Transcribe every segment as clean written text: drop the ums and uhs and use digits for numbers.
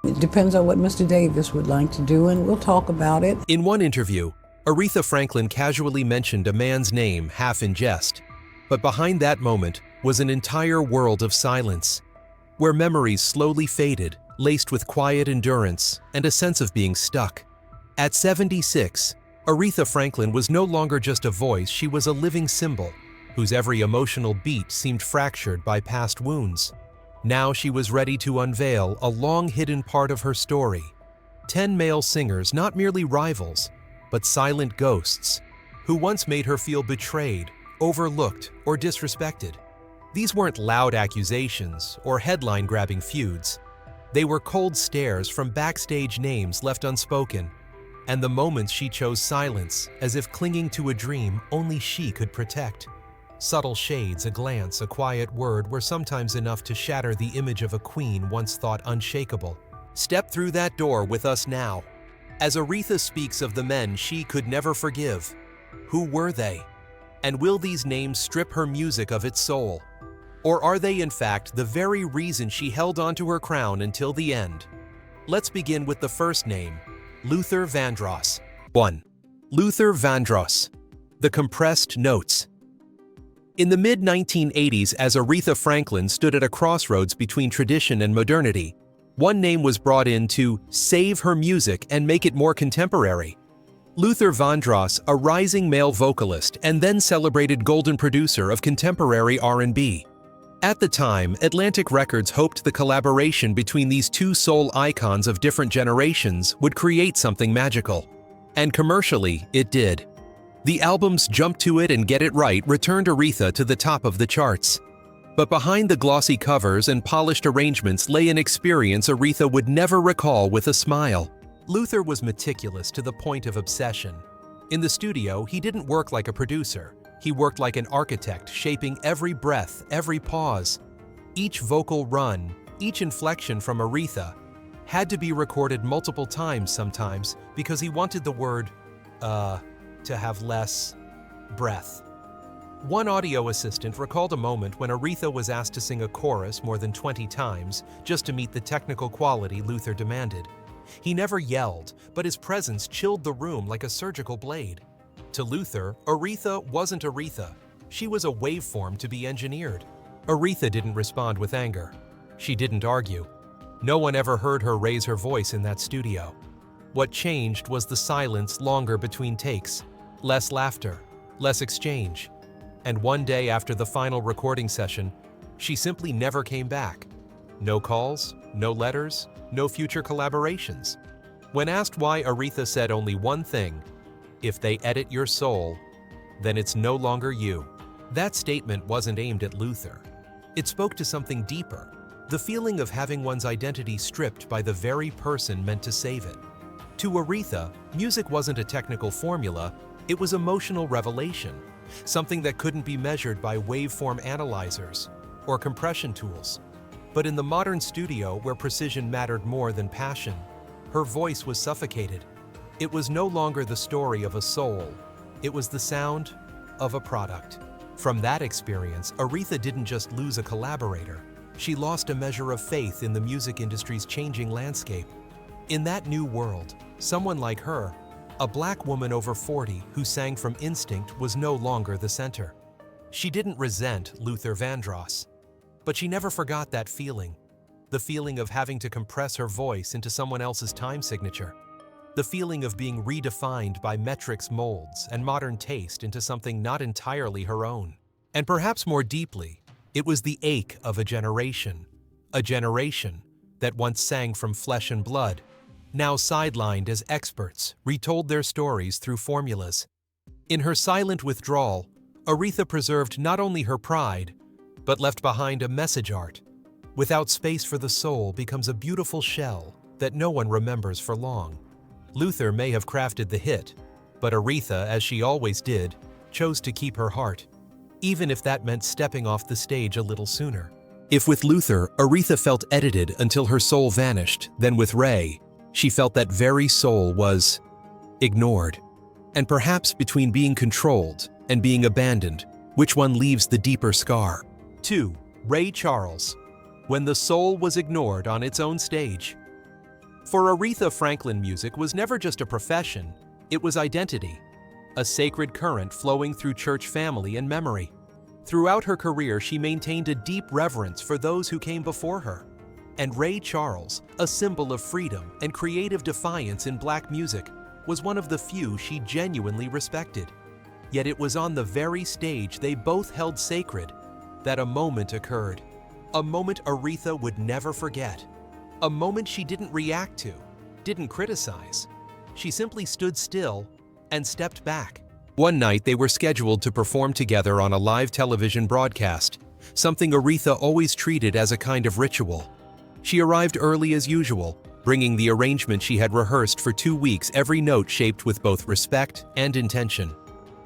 It depends on what Mr. Davis would like to do, and we'll talk about it. In one interview, Aretha Franklin casually mentioned a man's name half in jest. But behind that moment was an entire world of silence, where memories slowly faded, laced with quiet endurance and a sense of being stuck. At 76, Aretha Franklin was no longer just a voice, she was a living symbol, whose every emotional beat seemed fractured by past wounds. Now she was ready to unveil a long-hidden part of her story. 10 male singers, not merely rivals, but silent ghosts, who once made her feel betrayed, overlooked, or disrespected. These weren't loud accusations or headline-grabbing feuds. They were cold stares from backstage names left unspoken, and the moments she chose silence, as if clinging to a dream only she could protect. Subtle shades, a glance, a quiet word were sometimes enough to shatter the image of a queen once thought unshakable. Step through that door with us now, as Aretha speaks of the men she could never forgive. Who were they? And will these names strip her music of its soul? Or are they in fact the very reason she held onto her crown until the end? Let's begin with the first name, Luther Vandross. 1. Luther Vandross. The compressed notes. In the mid-1980s, as Aretha Franklin stood at a crossroads between tradition and modernity, one name was brought in to save her music and make it more contemporary. Luther Vandross, a rising male vocalist and then celebrated golden producer of contemporary R&B. At the time, Atlantic Records hoped the collaboration between these two soul icons of different generations would create something magical. And commercially, it did. The albums Jump to It and Get It Right returned Aretha to the top of the charts. But behind the glossy covers and polished arrangements lay an experience Aretha would never recall with a smile. Luther was meticulous to the point of obsession. In the studio, he didn't work like a producer. He worked like an architect, shaping every breath, every pause. Each vocal run, each inflection from Aretha had to be recorded multiple times sometimes because he wanted the word, to have less breath. One audio assistant recalled a moment when Aretha was asked to sing a chorus more than 20 times just to meet the technical quality Luther demanded. He never yelled, but his presence chilled the room like a surgical blade. To Luther, Aretha wasn't Aretha. She was a waveform to be engineered. Aretha didn't respond with anger. She didn't argue. No one ever heard her raise her voice in that studio. What changed was the silence longer between takes, less laughter, less exchange. And one day after the final recording session, she simply never came back. No calls, no letters, no future collaborations. When asked why, Aretha said only one thing: if they edit your soul, then it's no longer you. That statement wasn't aimed at Luther. It spoke to something deeper, the feeling of having one's identity stripped by the very person meant to save it. To Aretha, music wasn't a technical formula, it was emotional revelation, something that couldn't be measured by waveform analyzers or compression tools. But in the modern studio, where precision mattered more than passion, her voice was suffocated. It was no longer the story of a soul, it was the sound of a product. From that experience, Aretha didn't just lose a collaborator, she lost a measure of faith in the music industry's changing landscape. In that new world, someone like her, a black woman over 40 who sang from instinct, was no longer the center. She didn't resent Luther Vandross, but she never forgot that feeling, the feeling of having to compress her voice into someone else's time signature. The feeling of being redefined by metrics, molds, and modern taste into something not entirely her own. And perhaps more deeply, it was the ache of a generation that once sang from flesh and blood, now sidelined as experts retold their stories through formulas. In her silent withdrawal, Aretha preserved not only her pride, but left behind a message art. Without space for the soul becomes a beautiful shell that no one remembers for long. Luther may have crafted the hit, but Aretha, as she always did, chose to keep her heart, even if that meant stepping off the stage a little sooner. If with Luther, Aretha felt edited until her soul vanished, then with Ray, she felt that very soul was ignored. And perhaps between being controlled and being abandoned, which one leaves the deeper scar? 2. Ray Charles. When the soul was ignored on its own stage. For Aretha Franklin, music was never just a profession, it was identity, a sacred current flowing through church family and memory. Throughout her career, she maintained a deep reverence for those who came before her. And Ray Charles, a symbol of freedom and creative defiance in black music, was one of the few she genuinely respected. Yet it was on the very stage they both held sacred that a moment occurred. A moment Aretha would never forget. A moment she didn't react to, didn't criticize. She simply stood still and stepped back. One night they were scheduled to perform together on a live television broadcast, something Aretha always treated as a kind of ritual. She arrived early as usual, bringing the arrangement she had rehearsed for 2 weeks, every note shaped with both respect and intention.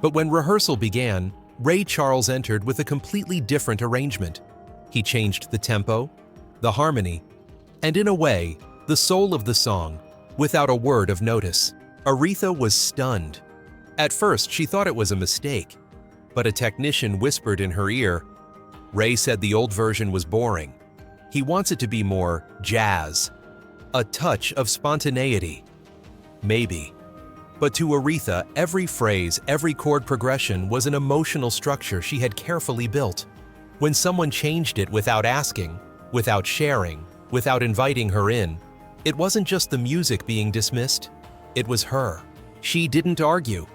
But when rehearsal began, Ray Charles entered with a completely different arrangement. He changed the tempo, the harmony, and in a way, the soul of the song, without a word of notice. Aretha was stunned. At first, she thought it was a mistake, but a technician whispered in her ear, "Ray said the old version was boring. He wants it to be more jazz, a touch of spontaneity." Maybe. But to Aretha, every phrase, every chord progression was an emotional structure she had carefully built. When someone changed it without asking, without sharing, without inviting her in, it wasn't just the music being dismissed, it was her. She didn't argue.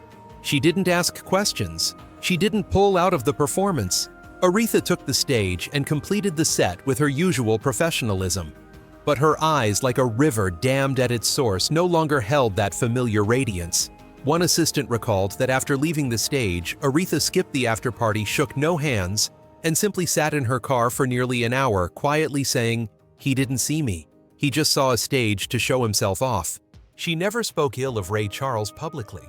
She didn't ask questions. She didn't pull out of the performance. Aretha took the stage and completed the set with her usual professionalism. But her eyes, like a river dammed at its source, no longer held that familiar radiance. One assistant recalled that after leaving the stage, Aretha skipped the after-party, shook no hands, and simply sat in her car for nearly an hour, quietly saying, "He didn't see me. He just saw a stage to show himself off." She never spoke ill of Ray Charles publicly.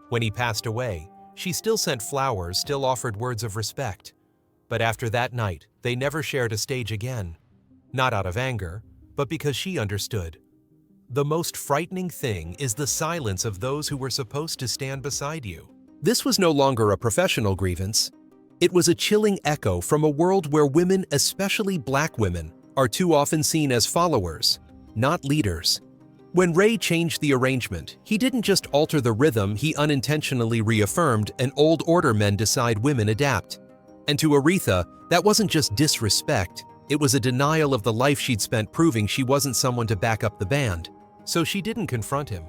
When he passed away, she still sent flowers, still offered words of respect. But after that night, they never shared a stage again. Not out of anger, but because she understood. The most frightening thing is the silence of those who were supposed to stand beside you. This was no longer a professional grievance. It was a chilling echo from a world where women, especially black women, are too often seen as followers, not leaders. When Ray changed the arrangement, he didn't just alter the rhythm, he unintentionally reaffirmed an old order: men decide, women adapt. And to Aretha, that wasn't just disrespect, it was a denial of the life she'd spent proving she wasn't someone to back up the band. So she didn't confront him.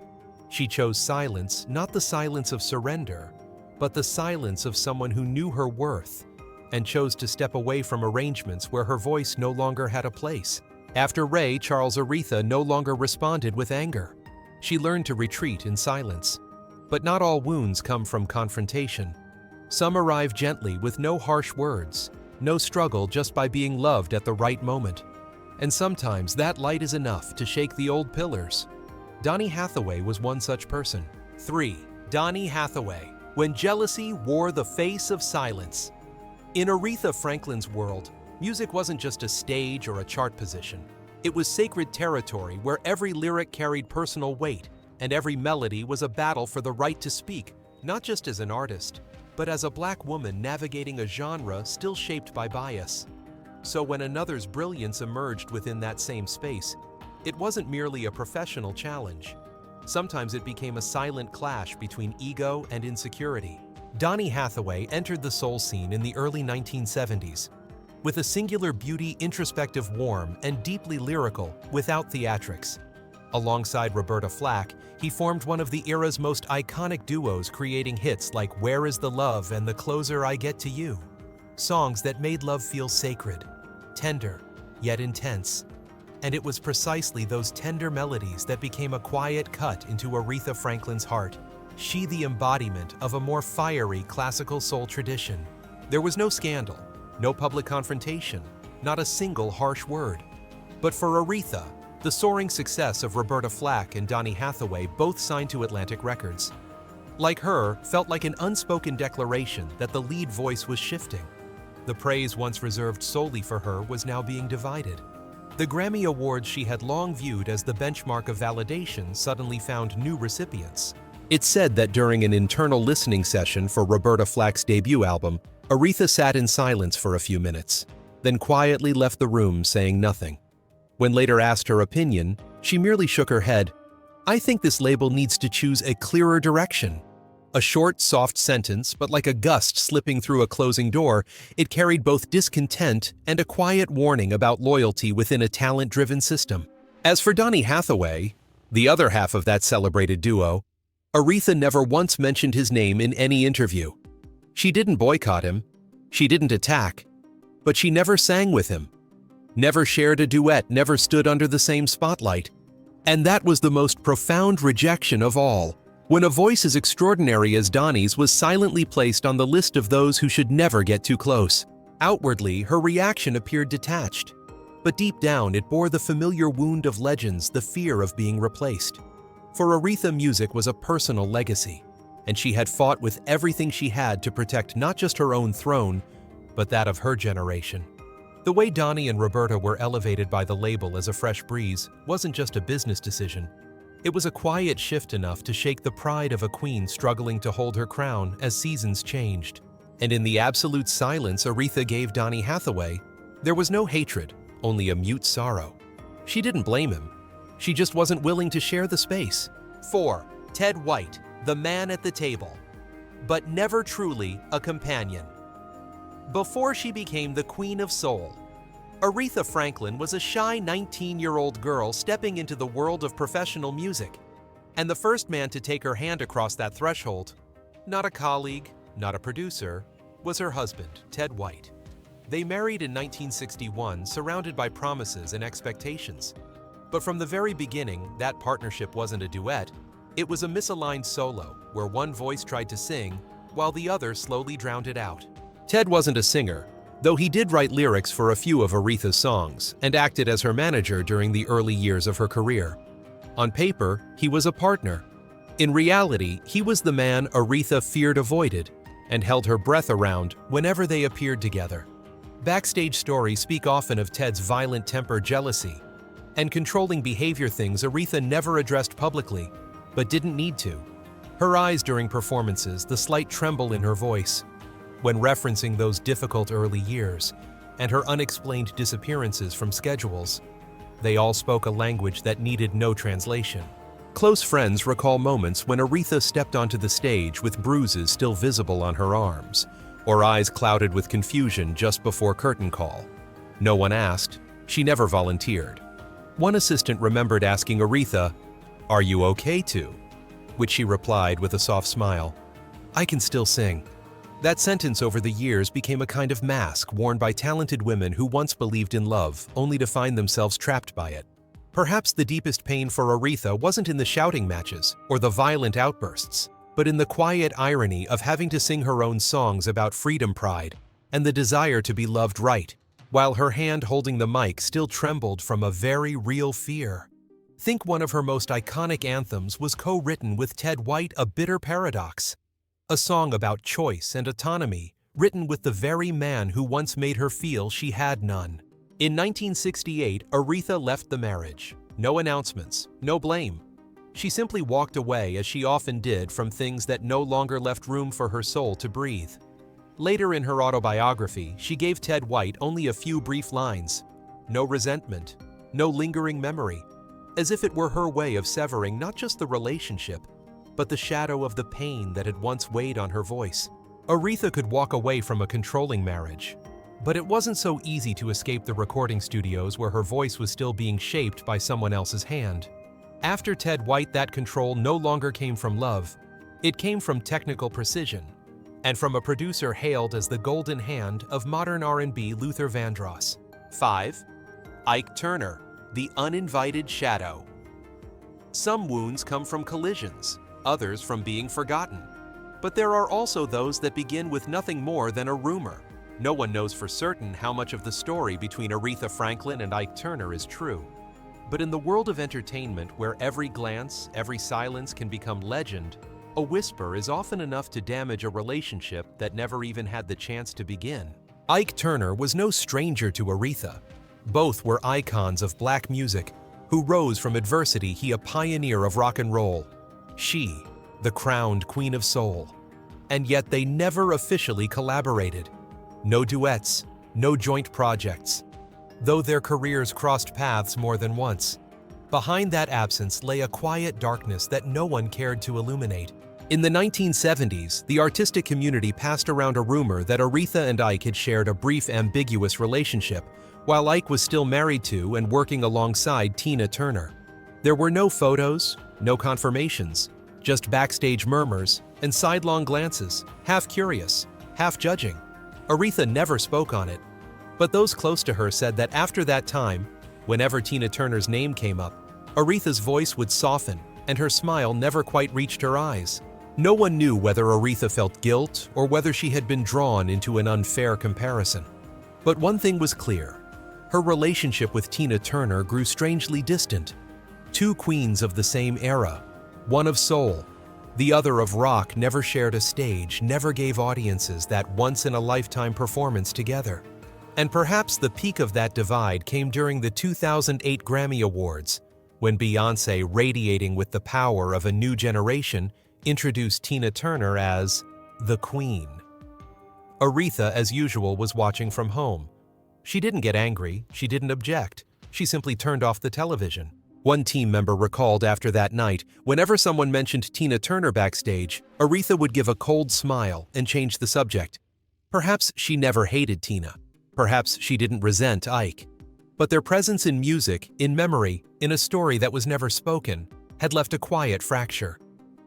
She chose silence, not the silence of surrender, but the silence of someone who knew her worth, and chose to step away from arrangements where her voice no longer had a place. After Ray Charles, Aretha no longer responded with anger. She learned to retreat in silence. But not all wounds come from confrontation. Some arrive gently with no harsh words, no struggle, just by being loved at the right moment. And sometimes that light is enough to shake the old pillars. Donny Hathaway was one such person. 3. Donny Hathaway, when jealousy wore the face of silence. In Aretha Franklin's world, music wasn't just a stage or a chart position. It was sacred territory where every lyric carried personal weight, and every melody was a battle for the right to speak, not just as an artist, but as a black woman navigating a genre still shaped by bias. So when another's brilliance emerged within that same space, it wasn't merely a professional challenge. Sometimes it became a silent clash between ego and insecurity. Donny Hathaway entered the soul scene in the early 1970s. With a singular beauty, introspective, warm, and deeply lyrical, without theatrics. Alongside Roberta Flack, he formed one of the era's most iconic duos, creating hits like "Where Is the Love" and "The Closer I Get to You." Songs that made love feel sacred, tender, yet intense. And it was precisely those tender melodies that became a quiet cut into Aretha Franklin's heart. She the embodiment of a more fiery classical soul tradition. There was no scandal, no public confrontation, not a single harsh word. But for Aretha, the soaring success of Roberta Flack and Donny Hathaway, both signed to Atlantic Records, like her, felt like an unspoken declaration that the lead voice was shifting. The praise once reserved solely for her was now being divided. The Grammy Awards she had long viewed as the benchmark of validation suddenly found new recipients. It's said that during an internal listening session for Roberta Flack's debut album, Aretha sat in silence for a few minutes, then quietly left the room saying nothing. When later asked her opinion, She merely shook her head. "I think this label needs to choose a clearer direction." A short, soft sentence, but like a gust slipping through a closing door, it carried both discontent and a quiet warning about loyalty within a talent-driven system. As for Donny Hathaway, the other half of that celebrated duo, Aretha never once mentioned his name in any interview. She didn't boycott him, she didn't attack, but she never sang with him, never shared a duet, never stood under the same spotlight. And that was the most profound rejection of all, when a voice as extraordinary as Donny's was silently placed on the list of those who should never get too close. Outwardly, her reaction appeared detached, but deep down it bore the familiar wound of legends, the fear of being replaced. For Aretha, music was a personal legacy, and she had fought with everything she had to protect not just her own throne, but that of her generation. The way Donny and Roberta were elevated by the label as a fresh breeze wasn't just a business decision. It was a quiet shift enough to shake the pride of a queen struggling to hold her crown as seasons changed. And in the absolute silence Aretha gave Donny Hathaway, there was no hatred, only a mute sorrow. She didn't blame him. She just wasn't willing to share the space. 4. Ted White, the man at the table, but never truly a companion. Before she became the Queen of Soul, Aretha Franklin was a shy 19-year-old girl stepping into the world of professional music. And the first man to take her hand across that threshold, not a colleague, not a producer, was her husband, Ted White. They married in 1961, surrounded by promises and expectations. But from the very beginning, that partnership wasn't a duet. It was a misaligned solo, where one voice tried to sing, while the other slowly drowned it out. Ted wasn't a singer, though he did write lyrics for a few of Aretha's songs and acted as her manager during the early years of her career. On paper, he was a partner. In reality, he was the man Aretha feared avoided and held her breath around whenever they appeared together. Backstage stories speak often of Ted's violent temper, jealousy, and controlling behavior, things Aretha never addressed publicly, but didn't need to. Her eyes during performances, the slight tremble in her voice, when referencing those difficult early years, and her unexplained disappearances from schedules, they all spoke a language that needed no translation. Close friends recall moments when Aretha stepped onto the stage with bruises still visible on her arms, or eyes clouded with confusion just before curtain call. No one asked, she never volunteered. One assistant remembered asking Aretha, "Are you okay too?" Which she replied with a soft smile, "I can still sing." That sentence over the years became a kind of mask worn by talented women who once believed in love, only to find themselves trapped by it. Perhaps the deepest pain for Aretha wasn't in the shouting matches or the violent outbursts, but in the quiet irony of having to sing her own songs about freedom, pride, and the desire to be loved right, while her hand holding the mic still trembled from a very real fear. Think one of her most iconic anthems was co-written with Ted White, A Bitter Paradox, a song about choice and autonomy, written with the very man who once made her feel she had none. In 1968, Aretha left the marriage. No announcements, no blame. She simply walked away, as she often did, from things that no longer left room for her soul to breathe. Later in her autobiography, she gave Ted White only a few brief lines. No resentment, no lingering memory, as if it were her way of severing not just the relationship, but the shadow of the pain that had once weighed on her voice. Aretha could walk away from a controlling marriage, but it wasn't so easy to escape the recording studios where her voice was still being shaped by someone else's hand. After Ted White, that control no longer came from love. It came from technical precision, and from a producer hailed as the golden hand of modern R&B, Luther Vandross. 5. Ike Turner, the uninvited shadow. Some wounds come from collisions, others from being forgotten. But there are also those that begin with nothing more than a rumor. No one knows for certain how much of the story between Aretha Franklin and Ike Turner is true. But in the world of entertainment, where every glance, every silence can become legend, a whisper is often enough to damage a relationship that never even had the chance to begin. Ike Turner was no stranger to Aretha. Both were icons of black music, who rose from adversity. He a pioneer of rock and roll, she the crowned Queen of Soul. And yet they never officially collaborated. No duets, no joint projects, though their careers crossed paths more than once. Behind that absence lay a quiet darkness that no one cared to illuminate. In the 1970s, the artistic community passed around a rumor that Aretha and Ike had shared a brief, ambiguous relationship, while Ike was still married to and working alongside Tina Turner. There were no photos, no confirmations, just backstage murmurs and sidelong glances, half curious, half judging. Aretha never spoke on it, but those close to her said that after that time, whenever Tina Turner's name came up, Aretha's voice would soften and her smile never quite reached her eyes. No one knew whether Aretha felt guilt or whether she had been drawn into an unfair comparison. But one thing was clear. Her relationship with Tina Turner grew strangely distant. Two queens of the same era, one of soul, the other of rock, never shared a stage, never gave audiences that once-in-a-lifetime performance together. And perhaps the peak of that divide came during the 2008 Grammy Awards, when Beyoncé, radiating with the power of a new generation, introduced Tina Turner as the Queen. Aretha, as usual, was watching from home. She didn't get angry, she didn't object, she simply turned off the television. One team member recalled after that night, whenever someone mentioned Tina Turner backstage, Aretha would give a cold smile and change the subject. Perhaps she never hated Tina. Perhaps she didn't resent Ike. But their presence in music, in memory, in a story that was never spoken, had left a quiet fracture.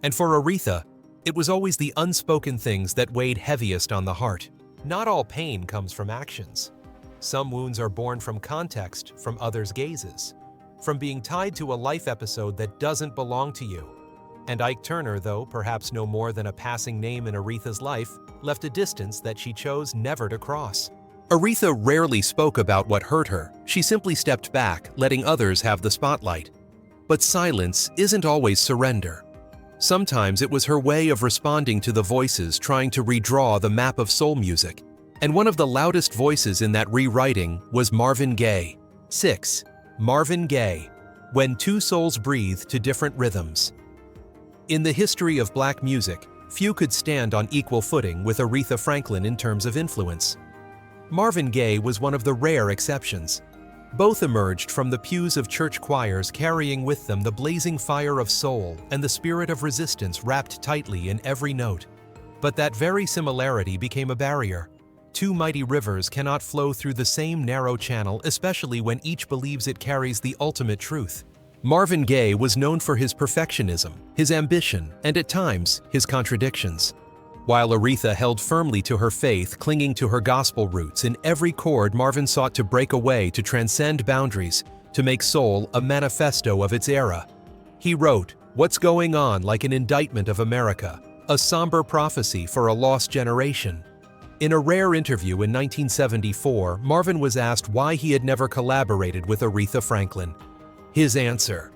And for Aretha, it was always the unspoken things that weighed heaviest on the heart. Not all pain comes from actions. Some wounds are born from context, from others' gazes, from being tied to a life episode that doesn't belong to you. And Ike Turner, though perhaps no more than a passing name in Aretha's life, left a distance that she chose never to cross. Aretha rarely spoke about what hurt her. She simply stepped back, letting others have the spotlight. But silence isn't always surrender. Sometimes it was her way of responding to the voices trying to redraw the map of soul music. And one of the loudest voices in that rewriting was Marvin Gaye. 6. Marvin Gaye, When Two Souls Breathe to Different Rhythms. In the history of black music, few could stand on equal footing with Aretha Franklin in terms of influence. Marvin Gaye was one of the rare exceptions. Both emerged from the pews of church choirs carrying with them the blazing fire of soul and the spirit of resistance wrapped tightly in every note. But that very similarity became a barrier. Two mighty rivers cannot flow through the same narrow channel, especially when each believes it carries the ultimate truth. Marvin Gaye was known for his perfectionism, his ambition, and at times, his contradictions. While Aretha held firmly to her faith, clinging to her gospel roots, in every chord Marvin sought to break away, to transcend boundaries, to make soul a manifesto of its era. He wrote, "What's going on like an indictment of America, a somber prophecy for a lost generation." In a rare interview in 1974, Marvin was asked why he had never collaborated with Aretha Franklin. His answer,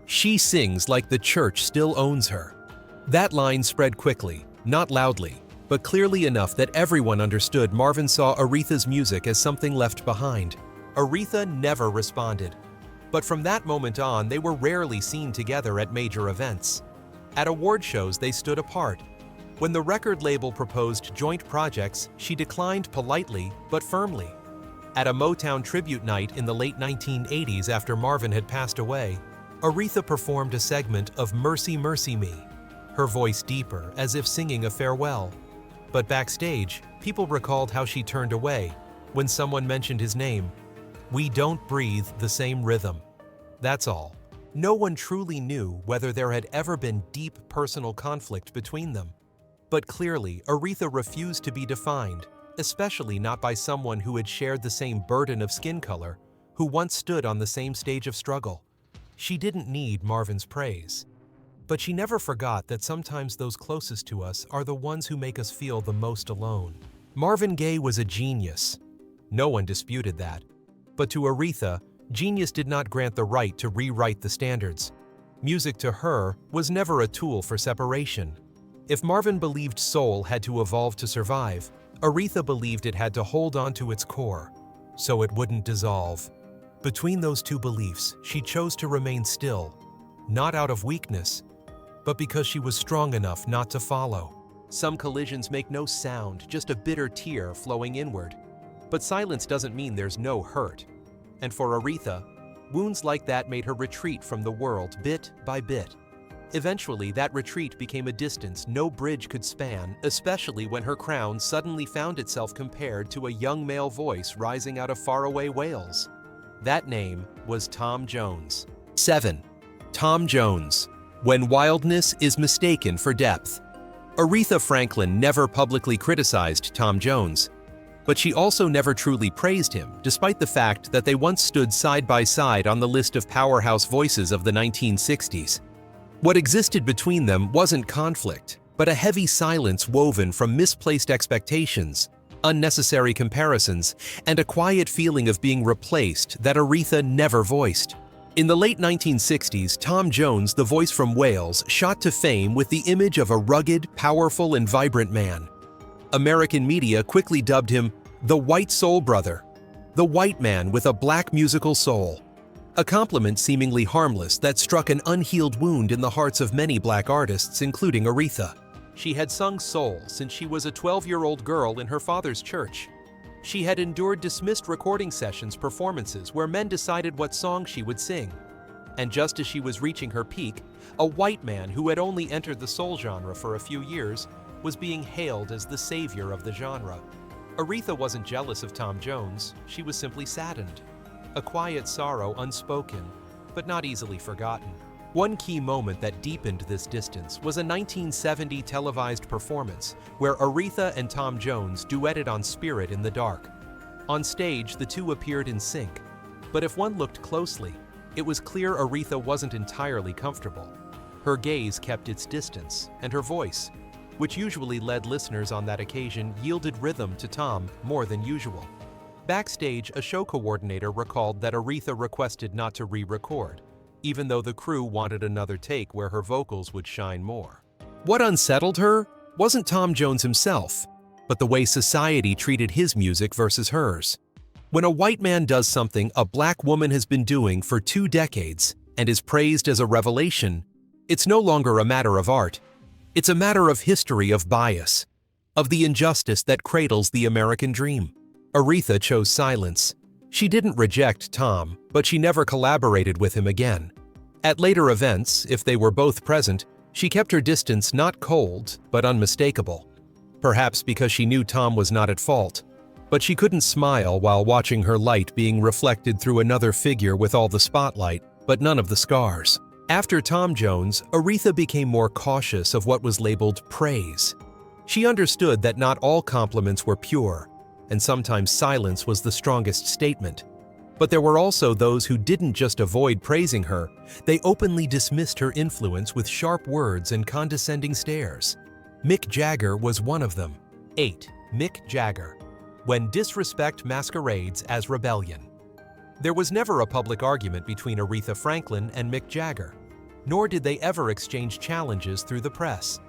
"She sings like the church still owns her." That line spread quickly, not loudly, but clearly enough that everyone understood Marvin saw Aretha's music as something left behind. Aretha never responded. But from that moment on, they were rarely seen together at major events. At award shows, they stood apart. When the record label proposed joint projects, she declined politely but firmly. At a Motown tribute night in the late 1980s after Marvin had passed away, Aretha performed a segment of Mercy, Mercy Me, her voice deeper, as if singing a farewell. But backstage, people recalled how she turned away when someone mentioned his name. "We don't breathe the same rhythm." That's all. No one truly knew whether there had ever been deep personal conflict between them. But clearly, Aretha refused to be defined, especially not by someone who had shared the same burden of skin color, who once stood on the same stage of struggle. She didn't need Marvin's praise. But she never forgot that sometimes those closest to us are the ones who make us feel the most alone. Marvin Gaye was a genius. No one disputed that. But to Aretha, genius did not grant the right to rewrite the standards. Music to her was never a tool for separation. If Marvin believed soul had to evolve to survive, Aretha believed it had to hold on to its core, so it wouldn't dissolve. Between those two beliefs, she chose to remain still, not out of weakness, but because she was strong enough not to follow. Some collisions make no sound, just a bitter tear flowing inward. But silence doesn't mean there's no hurt. And for Aretha, Wounds like that made her retreat from the world bit by bit. Eventually, that retreat became a distance no bridge could span, especially when her crown suddenly found itself compared to a young male voice rising out of faraway Wales. That name was Tom Jones. 7. Tom Jones. When wildness is mistaken for depth. Aretha Franklin never publicly criticized Tom Jones, but she also never truly praised him, despite the fact that they once stood side by side on the list of powerhouse voices of the 1960s. What existed between them wasn't conflict, but a heavy silence woven from misplaced expectations, unnecessary comparisons, and a quiet feeling of being replaced that Aretha never voiced. In the late 1960s, Tom Jones, the voice from Wales, shot to fame with the image of a rugged, powerful, and vibrant man. American media quickly dubbed him the White Soul Brother, the white man with a black musical soul. A compliment seemingly harmless that struck an unhealed wound in the hearts of many black artists, including Aretha. She had sung soul since she was a 12-year-old girl in her father's church. She had endured dismissed recording sessions performances where men decided what song she would sing. And just as she was reaching her peak, a white man who had only entered the soul genre for a few years was being hailed as the savior of the genre. Aretha wasn't jealous of Tom Jones, she was simply saddened. A quiet sorrow unspoken, but not easily forgotten. One key moment that deepened this distance was a 1970 televised performance where Aretha and Tom Jones duetted on Spirit in the Dark. On stage, the two appeared in sync, but if one looked closely, it was clear Aretha wasn't entirely comfortable. Her gaze kept its distance, and her voice, which usually led listeners on that occasion, yielded rhythm to Tom more than usual. Backstage, a show coordinator recalled that Aretha requested not to re-record, even though the crew wanted another take where her vocals would shine more. What unsettled her wasn't Tom Jones himself, but the way society treated his music versus hers. When a white man does something a black woman has been doing for 2 decades and is praised as a revelation, it's no longer a matter of art. It's a matter of history of bias, of the injustice that cradles the American dream. Aretha chose silence. She didn't reject Tom, but she never collaborated with him again. At later events, if they were both present, she kept her distance not cold, but unmistakable. Perhaps because she knew Tom was not at fault, but she couldn't smile while watching her light being reflected through another figure with all the spotlight, but none of the scars. After Tom Jones, Aretha became more cautious of what was labeled praise. She understood that not all compliments were pure, and sometimes silence was the strongest statement. But there were also those who didn't just avoid praising her, they openly dismissed her influence with sharp words and condescending stares. Mick Jagger was one of them. 8. Mick Jagger. When disrespect masquerades as rebellion. There was never a public argument between Aretha Franklin and Mick Jagger, nor did they ever exchange challenges through the press.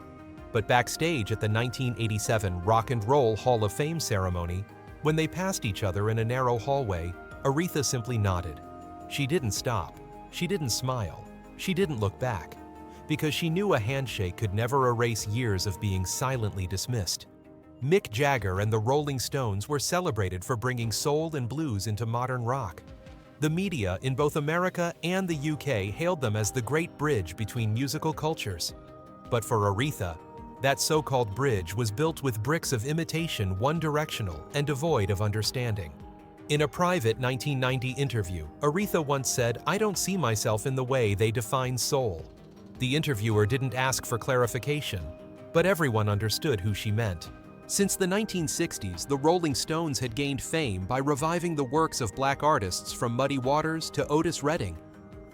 But backstage at the 1987 Rock and Roll Hall of Fame ceremony, when they passed each other in a narrow hallway, Aretha simply nodded. She didn't stop. She didn't smile. She didn't look back, because she knew a handshake could never erase years of being silently dismissed. Mick Jagger and the Rolling Stones were celebrated for bringing soul and blues into modern rock. The media in both America and the UK hailed them as the great bridge between musical cultures. But for Aretha, that so-called bridge was built with bricks of imitation, one-directional, and devoid of understanding. In a private 1990 interview, Aretha once said, "I don't see myself in the way they define soul." The interviewer didn't ask for clarification, but everyone understood who she meant. Since the 1960s, the Rolling Stones had gained fame by reviving the works of black artists from Muddy Waters to Otis Redding.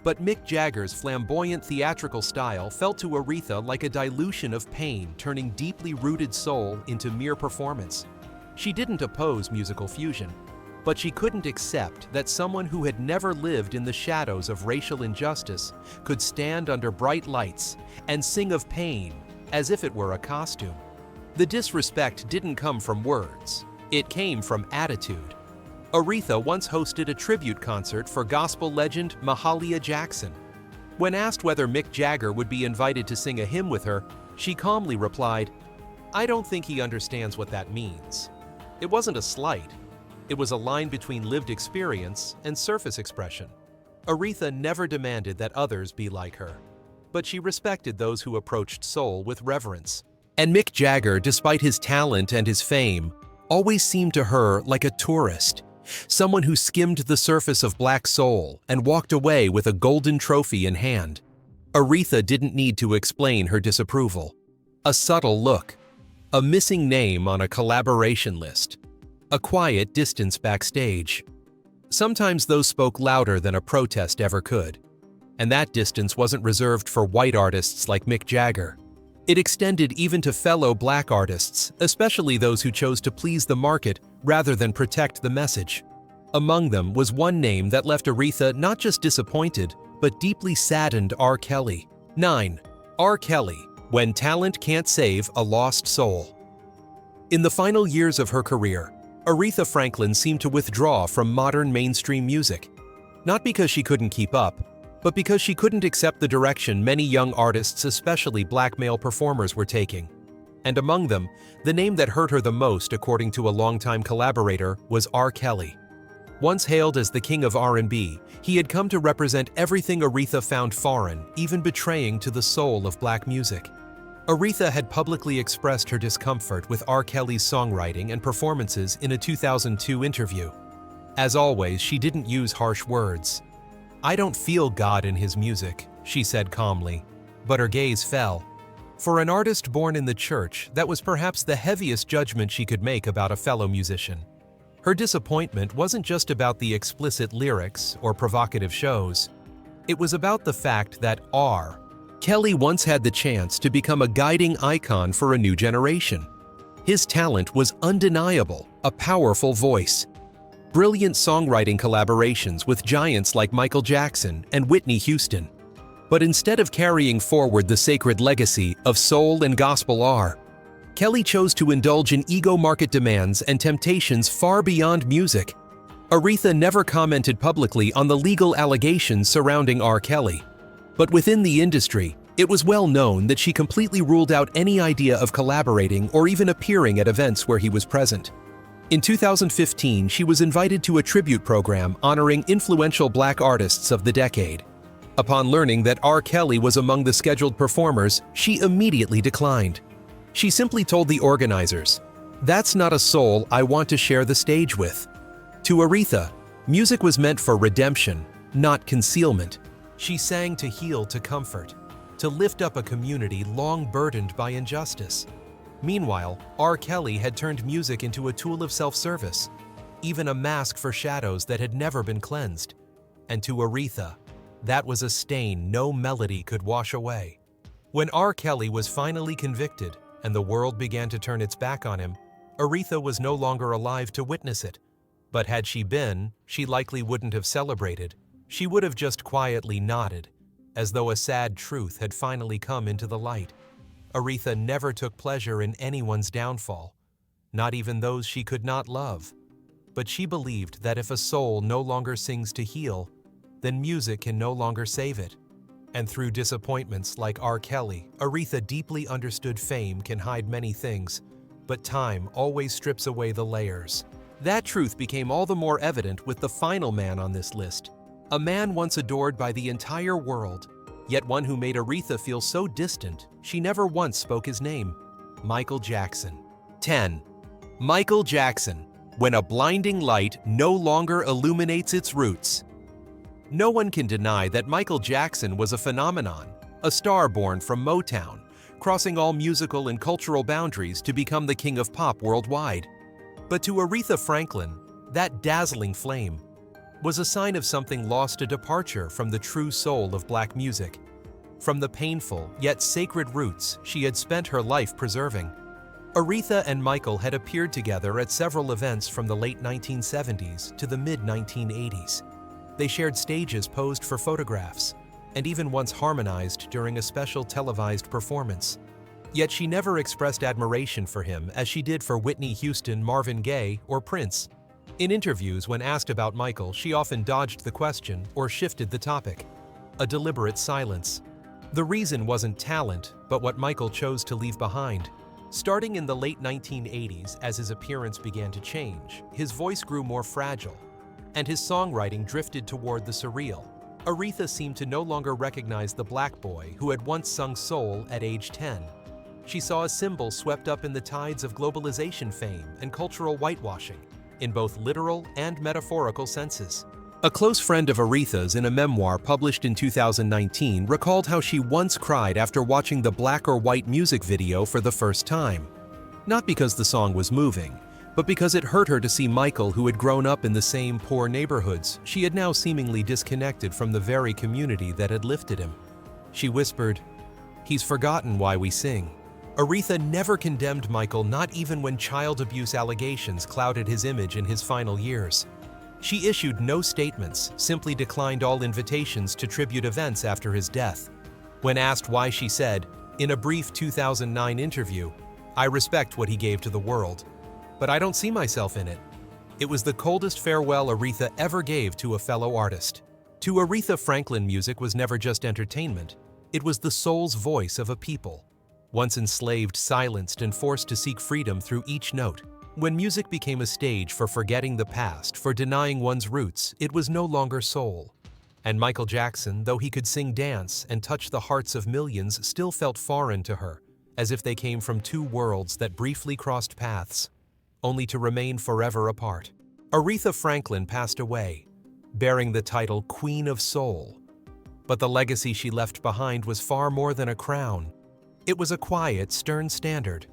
But Mick Jagger's flamboyant theatrical style felt to Aretha like a dilution of pain, turning deeply rooted soul into mere performance. She didn't oppose musical fusion, but she couldn't accept that someone who had never lived in the shadows of racial injustice could stand under bright lights and sing of pain as if it were a costume. The disrespect didn't come from words, it came from attitude. Aretha once hosted a tribute concert for gospel legend Mahalia Jackson. When asked whether Mick Jagger would be invited to sing a hymn with her, she calmly replied, "I don't think he understands what that means." It wasn't a slight. It was a line between lived experience and surface expression. Aretha never demanded that others be like her, but she respected those who approached soul with reverence. And Mick Jagger, despite his talent and his fame, always seemed to her like a tourist, someone who skimmed the surface of black soul and walked away with a golden trophy in hand. Aretha didn't need to explain her disapproval. A subtle look, a missing name on a collaboration list, a quiet distance backstage. Sometimes those spoke louder than a protest ever could. And that distance wasn't reserved for white artists like Mick Jagger. It extended even to fellow black artists, especially those who chose to please the market rather than protect the message. Among them was one name that left Aretha not just disappointed, but deeply saddened: R. Kelly. 9. R. Kelly, when talent can't save a lost soul. In the final years of her career, Aretha Franklin seemed to withdraw from modern mainstream music. Not because she couldn't keep up, but because she couldn't accept the direction many young artists, especially black male performers, were taking. And among them, the name that hurt her the most, according to a longtime collaborator, was R. Kelly. Once hailed as the king of R&B, he had come to represent everything Aretha found foreign, even betraying to the soul of black music. Aretha had publicly expressed her discomfort with R. Kelly's songwriting and performances in a 2002 interview. As always, she didn't use harsh words. "I don't feel God in his music," she said calmly, but her gaze fell. For an artist born in the church, that was perhaps the heaviest judgment she could make about a fellow musician. Her disappointment wasn't just about the explicit lyrics or provocative shows. It was about the fact that R. Kelly once had the chance to become a guiding icon for a new generation. His talent was undeniable, a powerful voice. Brilliant songwriting collaborations with giants like Michael Jackson and Whitney Houston. But instead of carrying forward the sacred legacy of soul and gospel R, Kelly chose to indulge in ego market demands and temptations far beyond music. Aretha never commented publicly on the legal allegations surrounding R. Kelly. But within the industry, it was well known that she completely ruled out any idea of collaborating or even appearing at events where he was present. In 2015, she was invited to a tribute program honoring influential black artists of the decade. Upon learning that R. Kelly was among the scheduled performers, she immediately declined. She simply told the organizers, "That's not a soul I want to share the stage with." To Aretha, music was meant for redemption, not concealment. She sang to heal, to comfort, to lift up a community long burdened by injustice. Meanwhile, R. Kelly had turned music into a tool of self-service, even a mask for shadows that had never been cleansed. And to Aretha, that was a stain no melody could wash away. When R. Kelly was finally convicted and the world began to turn its back on him, Aretha was no longer alive to witness it. But had she been, she likely wouldn't have celebrated. She would have just quietly nodded, as though a sad truth had finally come into the light. Aretha never took pleasure in anyone's downfall, not even those she could not love. But she believed that if a soul no longer sings to heal, then music can no longer save it. And through disappointments like R. Kelly, Aretha deeply understood fame can hide many things, but time always strips away the layers. That truth became all the more evident with the final man on this list, a man once adored by the entire world, yet one who made Aretha feel so distant she never once spoke his name: Michael Jackson. 10. Michael Jackson, when a blinding light no longer illuminates its roots. No one can deny that Michael Jackson was a phenomenon, a star born from Motown, crossing all musical and cultural boundaries to become the king of pop worldwide. But to Aretha Franklin, that dazzling flame was a sign of something lost, a departure from the true soul of black music, from the painful yet sacred roots she had spent her life preserving. Aretha and Michael had appeared together at several events from the late 1970s to the mid-1980s. They shared stages posed for photographs, and even once harmonized during a special televised performance. Yet she never expressed admiration for him as she did for Whitney Houston, Marvin Gaye, or Prince. In interviews, when asked about Michael, she often dodged the question or shifted the topic. A deliberate silence. The reason wasn't talent, but what Michael chose to leave behind. Starting in the late 1980s, as his appearance began to change, his voice grew more fragile, and his songwriting drifted toward the surreal. Aretha seemed to no longer recognize the black boy who had once sung soul at age 10. She saw a symbol swept up in the tides of globalization fame and cultural whitewashing, in both literal and metaphorical senses. A close friend of Aretha's in a memoir published in 2019 recalled how she once cried after watching the black or white music video for the first time. Not because the song was moving, but because it hurt her to see Michael, who had grown up in the same poor neighborhoods, she had now seemingly disconnected from the very community that had lifted him. She whispered, "He's forgotten why we sing." Aretha never condemned Michael, not even when child abuse allegations clouded his image in his final years. She issued no statements, simply declined all invitations to tribute events after his death. When asked why, she said, in a brief 2009 interview, "I respect what he gave to the world, but I don't see myself in it." It was the coldest farewell Aretha ever gave to a fellow artist. To Aretha, Franklin music was never just entertainment. It was the soul's voice of a people, once enslaved, silenced, and forced to seek freedom through each note. When music became a stage for forgetting the past, for denying one's roots, it was no longer soul. And Michael Jackson, though he could sing, dance, and touch the hearts of millions, still felt foreign to her, as if they came from two worlds that briefly crossed paths, only to remain forever apart. Aretha Franklin passed away, bearing the title Queen of Soul. But the legacy she left behind was far more than a crown. It was a quiet, stern standard,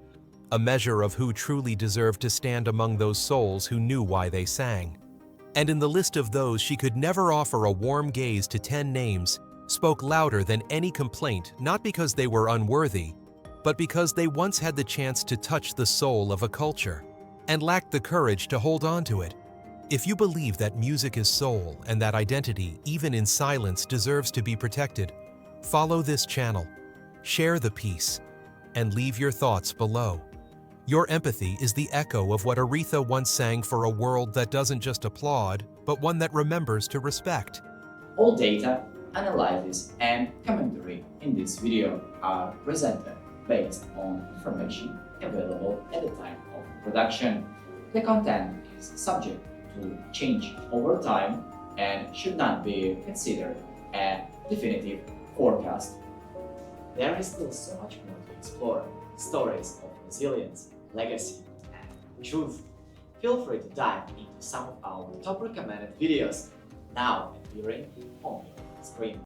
a measure of who truly deserved to stand among those souls who knew why they sang. And in the list of those she could never offer a warm gaze to 10 names, spoke louder than any complaint, not because they were unworthy, but because they once had the chance to touch the soul of a culture, and lacked the courage to hold on to it. If you believe that music is soul and that identity, even in silence, deserves to be protected, follow this channel, share the piece, and leave your thoughts below. Your empathy is the echo of what Aretha once sang for a world that doesn't just applaud, but one that remembers to respect. All data, analysis, and commentary in this video are presented based on information available at the time of production. The content is subject to change over time and should not be considered a definitive forecast. There is still so much more to explore: stories of resilience, legacy, and truth. Feel free to dive into some of our top recommended videos now appearing on your screen.